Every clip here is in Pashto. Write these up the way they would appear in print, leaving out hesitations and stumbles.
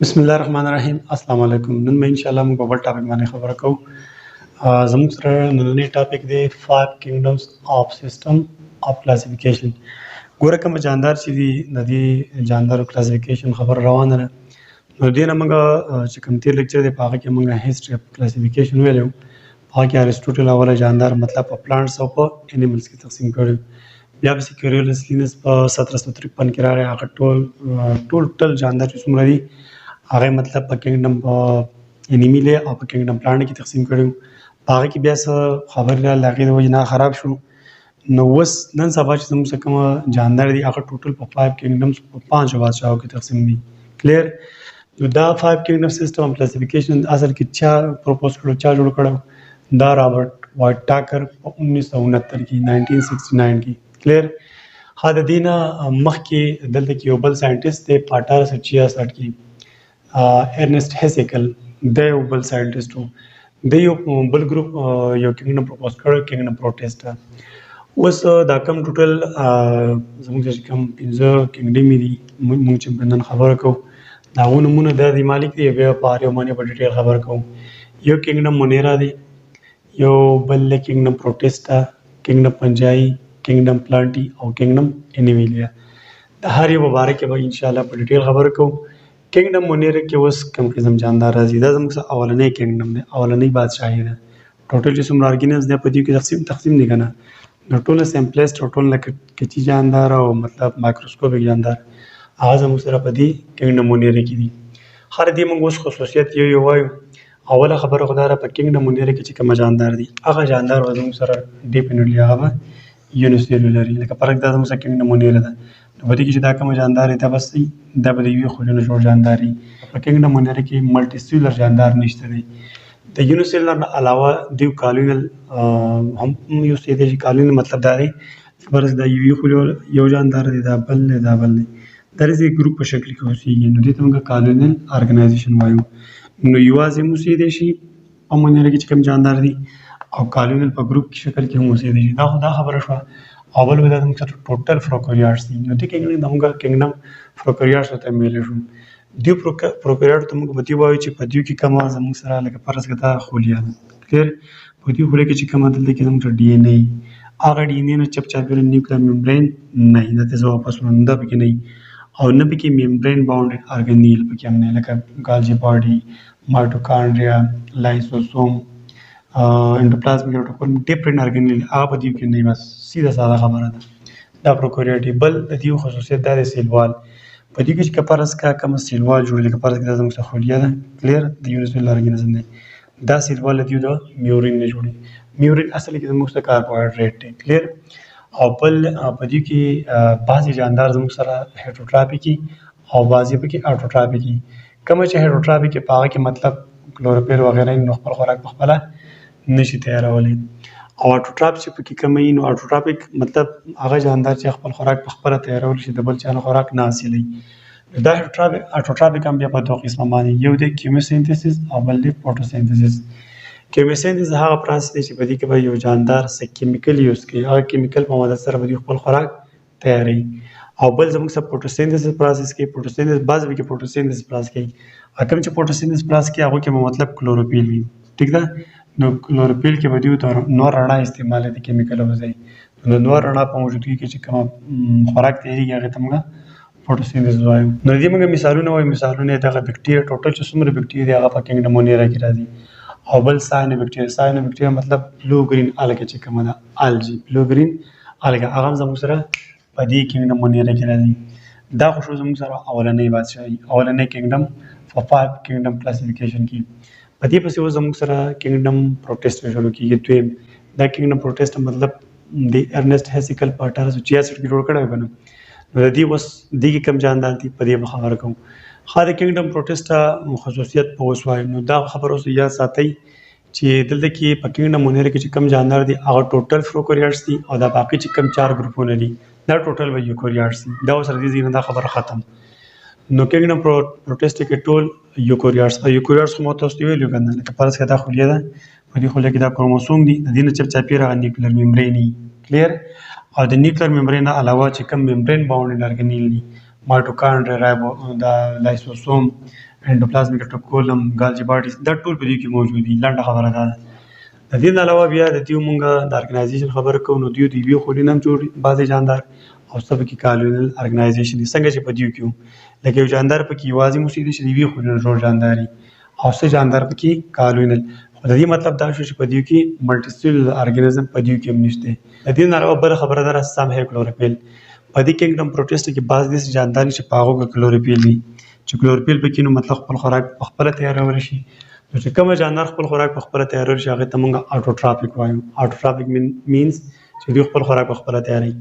بسم الله الرحمن الرحیم. السلام علیکم. نن به ان شاء الله موږ په بل ټاپک باندې خبره کوو. زموږ سره نننی ټاپک دی 5 kingdoms of system of classification. ګوره کوم جاندار چې دی د دې جاندارو کلاسیفیکیشن خبر روانه ده. نو دې نه موږ چې کوم تیر لیکچر دی په هغه کې موږ هیستوري اف کلاسیفیکیشن ویلو. په هغه کې ارسطوټل اوله جاندار مطلب په پلانټس او په انیملز کې تقسیم کړی. بیا به سیکوریولس لینس په 1753 کې راغی. هغه ټول جاندار چې څومره دي هغه مطلب په کینګډم انیمی له او په کینګډم پلان کې تقسیم کړو. هغه کې بیا څه خبر را لګي د وجه نه خراب شو. نو وس نن سبا چې موږ کوم جاندار دي هغه ټوټل په 5 کینګډمز په 5 بادشاہو کې تقسیم دي. کلیر. نو دا 5 کینګډم سیستم اف کلاسیفیکیشن اصل کې چا پروپوز کړو، چا جوړ کړو؟ دا رابرټ وایټ ټاکر په 1969 کې 1969 کې. کلیر. ها د دینه مخکې دلته کې یو بل ساينټیست دی په 1866 کې ارنست هیسیکل د یو بل ساينټیست وو. د یو بل ګروپ یو کینګډم پروپوز کړو، کینګډم پروټیسټ. اوس دا کم ټوټل زموږ چې کوم 15 کینګډم دي موږ چې نن خبره کوو دا نمونه د مالک دی. بیا په اړه باندې په ډیټیل خبر کوو. یو کینګډم مونیرا دی، یو بل کینګډم پروټیسټا، کینګډم پنجای، کینګډم پلانټي او کینګډم انیویلیا. د هر یو مبارک به ان شاء الله په ډیټیل خبر کوو. کینګډم مونیرا کې اوس کوم قسم جاندار راځي. دا زموږ اولنی کینګډم دی، اولنی بادشاہي ده. ټوټل چې څومره ارګینز دی په دې کې تقسیم دي کنه. نو ټول سمپلیسټ ټوټل لکه کچي جاندار او مطلب مایکروسکوپیک جاندار هغه زموږ سره په دې کینګډم مونیرا کې دي. هر دې موږ اوس خصوصیت یو وایو. اوله خبره خدای را په کینګډم مونیرا کې چې کوم جاندار دي هغه جاندار زموږ سره ډیپینډلی هغه یونیسیلولري لکه فرق دا زموږ سره کینګډم مونیرا ده. نو په دې کې چې دا کوم جاندار دی دا بس دا به د یوې خولونو جوړ جاندار وي. په کینګډم مونیرا کې ملټي سیلولر جاندار نشته دی. د یونیسیلولر نه علاوه دیو کالونیل هم یو څه دی چې کالونیل مطلب دا دی فرض دا یوې خولو یو جاندار دی، دا بل دی، دا بل دی. دا د ګروپ په شکل کې اوسېږي. نو دې ته موږ کالونیل ارګنایزیشن وایو. نو یوازې مو اوسېدی شي په مونیرا کې چې کوم جاندار دی او کالونیل په ګروپ کې شکل کې هم اوسېدی شي. دا خبره شوه. او بل به دا زموږ سره ټوټل پروکاریوټس دي. نو دې کینګډم زموږ کینګډم پروکاریوټس ته ویلی شو. دیو پروکاریوټ ته موږ په دې وایو چې په دیو کې کومه زموږ سره لکه فرض کړه دا خولیا ده. کلیر. په دې خولیا کې چې کومه دلته کې زموږ ډي ان اي هغه ډي ان اي نه چاپیره نیوکلیر ممبرین نه دا ته ځواب پس نه پکې نه او نه پکې ممبرین باونډډ ارګانیل پکې هم نه لکه ګالجی باډي، مایټوکانډریا، لایسوسوم، انډوپلازمیک ریټیکولم، ډیفرنٹ ارګانیل هغه په دې کې نه. بس سیده ساده خبره ده. دا پروکاریوټ بل د دې خصوصیت دا د سیلوال په دې کې چې کپارس کا کوم سیلوال جوړ لکه فرض کړه زموږ خولیا ده. کلیر. د یونیسیلولر ارګانیزم دی. دا سیلوال د دې د میورین نه جوړي. میورین اصل کې زموږ سره کاربوهایډریټ دی. کلیر. او بل په دې کې بعضي جاندار زموږ سره هیټروټراپیکي او بعضي پکې اټروټراپیکي. کوم چې هیټروټراپیکي په هغه کې مطلب کلوروفیل وغیرہ نو خپل خوراک په خپل نشي تیارولای. او اټروټراپ چې پکې کمی نو اټروټراپیک مطلب هغه جاندار چې خپل خوراک په خپل تیارول شي د بل چا نه خوراک نه حاصلوي. دا اټروټراپیک هم بیا په دوه قسمه باندې یو دی کیموسینتھیسس او بل دی فوټوسینتھیسس. کیموسینتھیسس هغه پروسس دی چې په دې کې به یو جاندار څه کیمیکل یوز کوي، هغه کیمیکل په مدد سره به خپل خوراک تیاروي. او بل زموږ سره فوټوسینتھیسس پروسس کوي. فوټوسینتھیسس بعض به کې فوټوسینتھیسس پروسس کوي. کوم چې فوټوسینتھیسس پروسس کوي هغه کې مطلب کلوروفیل وي. ٹھیک ده. نو کلوروفیل کې به دیو نور رڼا استعمال دي کیمیکل وځي. نو نور رڼا په موجودګي کې چې کوم خوراک تیریږي هغه ته موږ فوټوسینتھیسس وایو. نو دې موږ مثالونه وایو. مثالونه دغه بکټیریا ټوټل چې څومره بکټیریا هغه په کینګډم مونیرا کې راځي. او بل ساینو بکټیریا مطلب بلو گرین الګه چې کومه ده الجی بلو گرین الګه هغه زموږ سره په دې کینګډم مونیرا کې راځي. دا خو شو زموږ سره اولنۍ بادشاہي اولنۍ کینګډم په 5 کینګډم کلاسیفیکیشن کې. په دې پسې اوس زموږ سره کینګډم پروټیسټ شروع کېږي. دویم دا کینګډم پروټیسټ مطلب د ارنست هیسیکل په 1866 کې جوړ کړی و کنه. نو د دې اوس دغه کم جاندار دي په دې خبره کوم. خاطر کینګډم پروټیسټ خصوصیت په اوس وایي. نو دا خبر اوس یاد ساتئ چې دلته کې په کینګډم مونیرا کې چې کم جاندار دي هغه ټوټل پروکاریوټس دي او دا باقي چې کم 4 ګروپونه دي دا ټوټل به یوکاریوټس دي. دا اوس راځي نه دا خبره ختم. نو کینګډم پروټیسټ کې ټول یوکاریوټس خو مو تاسو ویلو کنه لکه فرض کړه دا خولیا ده. په دې خولیا کې دا کروموسوم دي. د دې نه چاپیره نیوکلیر ممبرین. کلیر. او د نیوکلیر ممبرین علاوه چې کم ممبرین باونډ ارګانیل دي مایټوکانډریا دا لایسوسوم انډوپلازمیک ریټیکولم ګالجي باډي دا ټول په دې کې موجود دي. لنډه خبره ده. د دې نه علاوه بیا د دې مونږ د ارګنایزیشن خبره کوو، نو دوی د یوې خولۍ نه هم جوړ بعضې جاندار او څه پکې کالونیل ارګنایزیشن دي، څنګه چې په دې کې لکه یو جاندار پکې یوازې موسیدي چې د یوې خولۍ نه جوړ جاندار او څه جاندار پکې کالونیل. خو د دې مطلب دا شو چې په دې کې ملټي سیلولر ارګانیزم په دې کې هم نشته. د دې نه علاوه بله خبره ده سم هی کلوروفیل په دې کینګډم پروټیسټ کې بعض داسې جاندار چې په هغو کې کلوروفیل وي چې کلوروفیل پکې نو مطلب خپل خوراک په خپله تیارولی شي. نو چې کومه جاندار خپل خوراک په خپله تیارولی شي هغې ته موږ اټوټرافیک وایو. اټوټرافیک مینز چې دوی خپل خوراک په خپله تیاروي.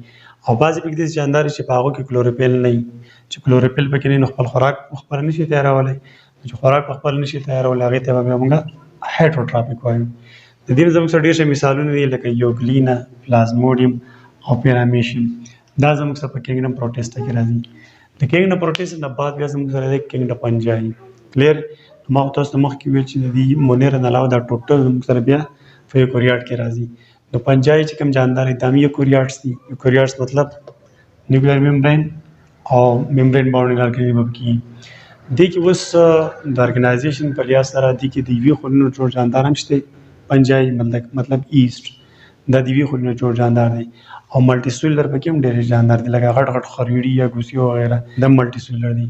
او بعضې پکې داسې جاندار چې په هغو کې کلوروفیل نه وي چې کلوروفیل پکې نه وي نو خپل خوراک په خپله نشي تیارولی. چې خوراک په خپله نشي تیارولی هغې ته به بیا موږ هایټروټرافیک وایو. د دې زموږ سره ډېر ښه مثالونه دي لکه یوګلینا، پلازموډیم او پیرامیشیم. دا زموږ سره په کینګډم پروټیسټا کې راځي. د کینګډم پروټیسټا نه بعد بیا زموږ سره دی کینګډم پنجایي. کلیر ما تاسو ته مخکې ویل چې د دې مونیر نه علاوه دا ټوټل زموږ سره بیا په یوکریاټ کې راځي. نو پنجایي چې کوم جاندار دي دا هم یوکریاټس دي. یوکریاټس مطلب نیوکلیر ممبرین او ممبرین باونډینګ ارګانیزم کې دې کې اوس د ارګنایزیشن په لحاظ سره دې کې د یوې خولۍ نه جوړ جاندار هم شته. پنجایي مطلب ایسټ دا د یوې خولۍ نه جوړ جاندار دی. او ملټي سیلولر پکې هم ډېرې جاندار دي لکه غټ غټ خریړي یا ګوسي وغیره دا ملټي سیلولر دي.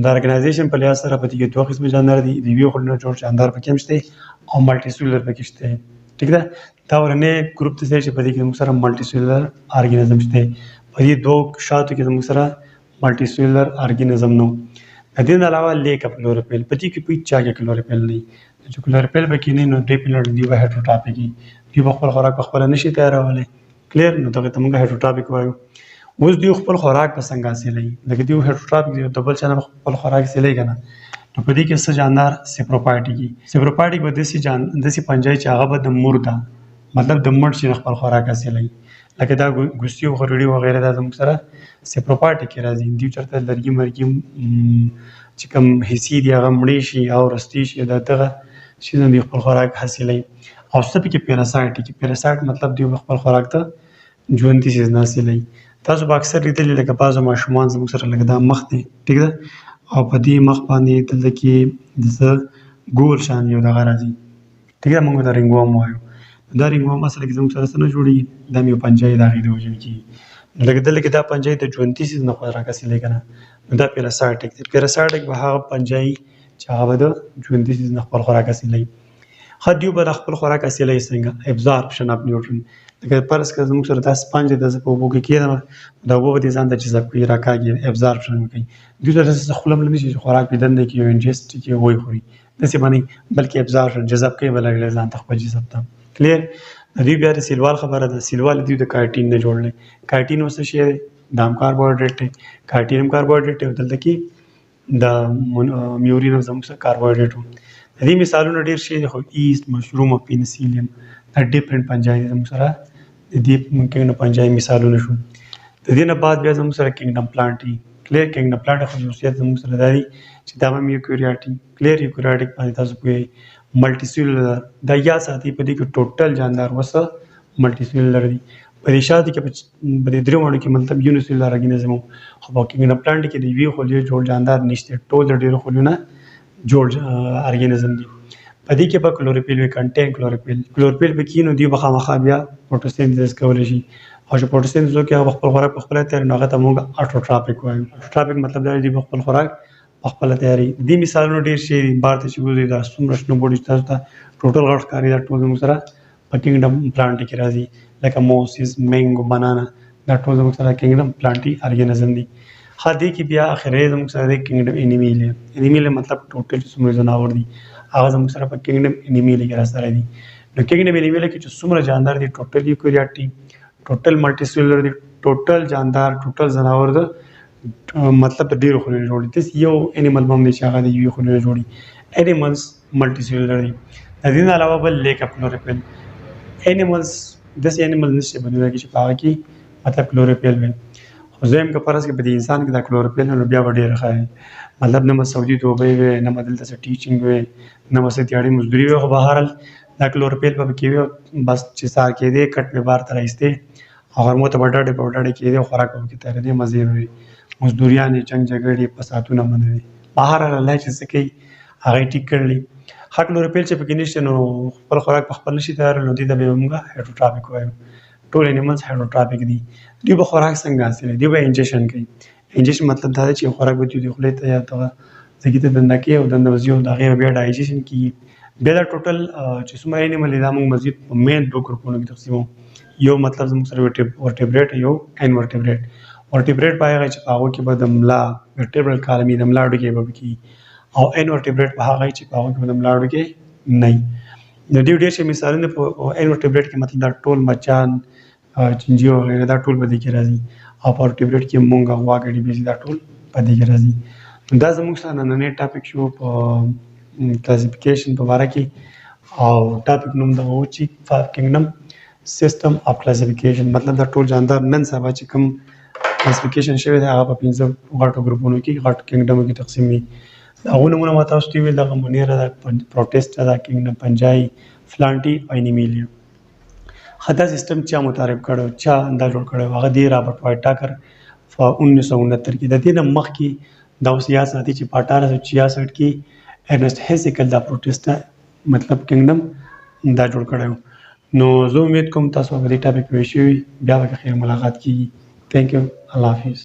د ارګنایزیشن په لحاظ سره په دې کې دوه قسمه جاندار دي. د یوې خولۍ نه جوړ جاندار پکې هم شته او ملټي سیلولر پکې شته. ټیک ده. دا ورنې ګروپ ته ځای چې په دې کې موږ سره ملټي سیلولر ارګانیزم شته. په دې دوه شاتو کې موږ سره ملټي سیلولر ارګانیزم نو. د دې نه علاوه لیک اپ کلوروفیل په دې کې په هېڅ چا کې کلوروفیل نه وي. چې کلوروفیل پکې نه وي نو دوی په لړ دوی به هایډروټاپیک وي. دوی به خپل خوراک په خپله نشي تیارولی. کلیر نو دغې ته موږ هایډروټاپیک وایو. اوس دوی خپل خوراک په څنګه حاصلوي لکه دوی هایډروټاپیک دی د بل چا نه خپل خوراک حاصلوي که نه. نو په دې کې څه جاندار سیپروفایټیک وي. سیپروفایټیک به داسې پنجایي چې هغه به د مرده مطلب د مړ شي نه خپل خوراک حاصلوي لکه دا ګوستي او خریړي وغیره دا زموږ سره سیپروفایټیک کې راځي. دوی چېرته لرګي مرګي چې کوم حصې دي هغه مړې شي او رستې شي دا دغه شیزونه دوی خپل خوراک حاصلوي. او څه پکې پیراسایټ پیراسایټ مطلب دوی خپل خوراک ته ژوندي څیز نه حاصلوي. تاسو به اکثر لیدلي لکه بعضو ماشومان زموږ سره لکه دا مخ دی ټیک ده او په دې مخ باندې دلته کې د څه ګول شان یو دغه راځي ټیک ده موږ ته رینګوم وایو. دا رینګوم اصل کې زموږ سره څه نه جوړېږي دا هم یو پنجایي د هغې د وجې کېږي. نو لکه دلته کې دا پنجایي د ژوندي څیز نه خوراک حاصلوي که نه نو دا پیراسایټیک دی. پیراسایټیک به هغه پنجایي چې هغه به د ژوندي څیز نه خپل خوراک حاصلوي. ښه دوی به د خپل خوراک حاصلوي څنګه ابزارپشن اف نیوټرین لکه فرض کړه زموږ سره دا سپنج دی زه په اوبو کې کېږدم دا اوبه به دې ځان ته جذب کوي راکاږي ابزارپشن وکړي. دوی ته داسې خوله هم نه شي چې خوراک پې دنده کړي او انجسټ کړي ویې خوري داسې به نه بلکې ابزارپشن جذب کوي به لږ لږ ځان ته خپل جسم ته. کلیر. د دوی بیا د سیلوال خبره ده. سیلوال دوی د کارټین نه جوړ دی. کارټین اوس څه شی دی دا هم کاربوهایډریټ دی. کارټین هم کاربوهایډریټ دی او دلته کې د میورین هم زموږ سره کاربوهایډریټ و. د دې مثالونه ډېر شي دي خو ایسټ مشروم او پینسیلیم دا ډفرنټ پنجایي دي زموږ سره د دې کینګډم پنجایي مثالونه شو. د دې نه بعد بیا زموږ سره کینګډم پلانټ دي. کلیر. کینګډم پلانټ خصوصیت زموږ سره دا دي چې دا هم یوکریاټي کلیر یوکریاټیک باندې تاسو پوهېږئ. ملټي سیلولر دا یاد ساتئ په دې کې ټوټل جاندار وسه ملټي سیلولر دي. په دې شاتو کې په دې درېو ماڼو کې مطلب یونیسیلولر ارګانیزم و خو په کینګډم پلانټ کې د یوې خولۍ جوړ جاندار نشته ټول د ډېرو خولیو نه جوړ ارګانیزم دي. په دې کې به کلوروفیل وي کنټین کلوروفیل به کینو دوی به خامخا بیا فوټوسینتھیسس کولی شي او چې فوټوسینتھیسس وکړي هغه خپل خوراک په خپله تیاروي نو هغه ته موږ اټوټرافیک وایو. اټوټرافیک مطلب دا دی په خپل خوراک په خپله تیاروي. دې مثالونه ډېر شي دي. بار ته چې وځئ دا څومره شنه بوټي چې تاسو ته ټوټل غټ ښکاري دا ټول زموږ سره په کینګډم پلانټ کې راځي لکه موسیس مینګو بنانا دا ټول زموږ سره کینګډم پلانټي ارګانیزم دي. ښه دې کې بیا اخري زموږ سره دی کینګډم انیمیلیا. انیمیلیا مطلب ټوټل چې څومره ځناور دي هغه زموږ سره په کینګډم انیمیلیا کې راسره دي. نو کینګډم انیمیلیا کې چې څومره جاندار دي ټوټل یوکریاټ دي ټوټل ملټي سیلولر دي ټوټل جاندار ټوټل ځناور ده مطلب د ډېرو خولۍ نه جوړ دي. داسې یو انیمل هم دی چې هغه د یوې خولۍ نه جوړ دي. انیملز ملټي سیلولر دي. د دې نه علاوه بل لیک اپ کلوروفیل. انیملز داسې انیمل نشته په دنیا کې چې په هغه کې مطلب کلوروفیل وي. خو زه یم که فرض کړې په دې انسان کې دا کلوروفیل نو بیا به ډېره ښه وي مطلب نه به سعودي توبې وي نه به دلته څه ټیچینګ وي نه به څه تیاړي مزدوري وي خو بهرحال دا کلوروفیل به پکې وي بس چې سهار کېدې کټ مې بار ته راایستې او غرمو ته به ډډې په ډډې کېدې او خوراک به پکې تیارېدې مزې به وي. مزدوریانې جنګ جګړې فسادونه منوي بهر الله چې څه کوي هغه ټیک کړلی ښه کلوروفیل چې پکې نشته نو خپل خوراک په خپل نشي تیارول نو دې ته به موږ هایډروټرافیک وایو ټول انیملز هایډروټرافیک دي دوی به خوراک څنګه حاصلوي دوی به انجکشن کوي انجکشن مطلب دا دی چې خوراک به دوی د خولې ته یا دغه ځګي ته دننه کوي او دننه وځي او د هغې بیا ډایجېشن کېږي بیا دا ټوټل چې څومره انیمل دي دا موږ مزید په مین دوه ګروپونو کې تقسیموو یو مطلب زموږ سره ورټیبریټ یو انورټیبریټ ورټیبریټ په هغه چې په هغو کې به د ملا ورټیبرل کالم د ملا هډوکي به پکې او انورټیبریټ په هغه چې په هغو کې به د ملا هډوکي نه وي د دې ډېر ښه مثالونه په انورټیبریټ کې مطلب دا ټول مچان چینجي وغیره دا ټول په دې کې راځي او په ورټیبریټ کې مونږ غوا ګډې بیزي دا ټول په دې کې راځي دا زموږ سره نننی ټاپک شو په کلاسیفیکیشن په باره کې او ټاپک نوم دغه و چې 5 کینګډم سیستم اف کلاسیفیکیشن مطلب دا ټول جاندار نن سبا چې کوم کلاسیفیکیشن شوی دی هغه په 15 غټو ګروپونو کې غټ کینګډمو کې تقسیم وي هغه نومونه ما تاسو ته ویل دغه مونیره ده پروټیسټا ده کینګډم پنجای فلانټي او انیمیلیا دا سیستم چا متعارف کړو چا دا جوړ کړو هغه دی رابرټ وایټ ټاکر په 1969 کې د دې نه مخکې دا اوس یاد ساتي چې په 1866 کې ارنسټ هیسیکل دا پروټیسټا مطلب کینګډم دا جوړ کړو نو زه امید کوم تاسو په دې ټاپک پوه شئ بیا به خیر ملاقات کیږي ثانک یو الله حافظ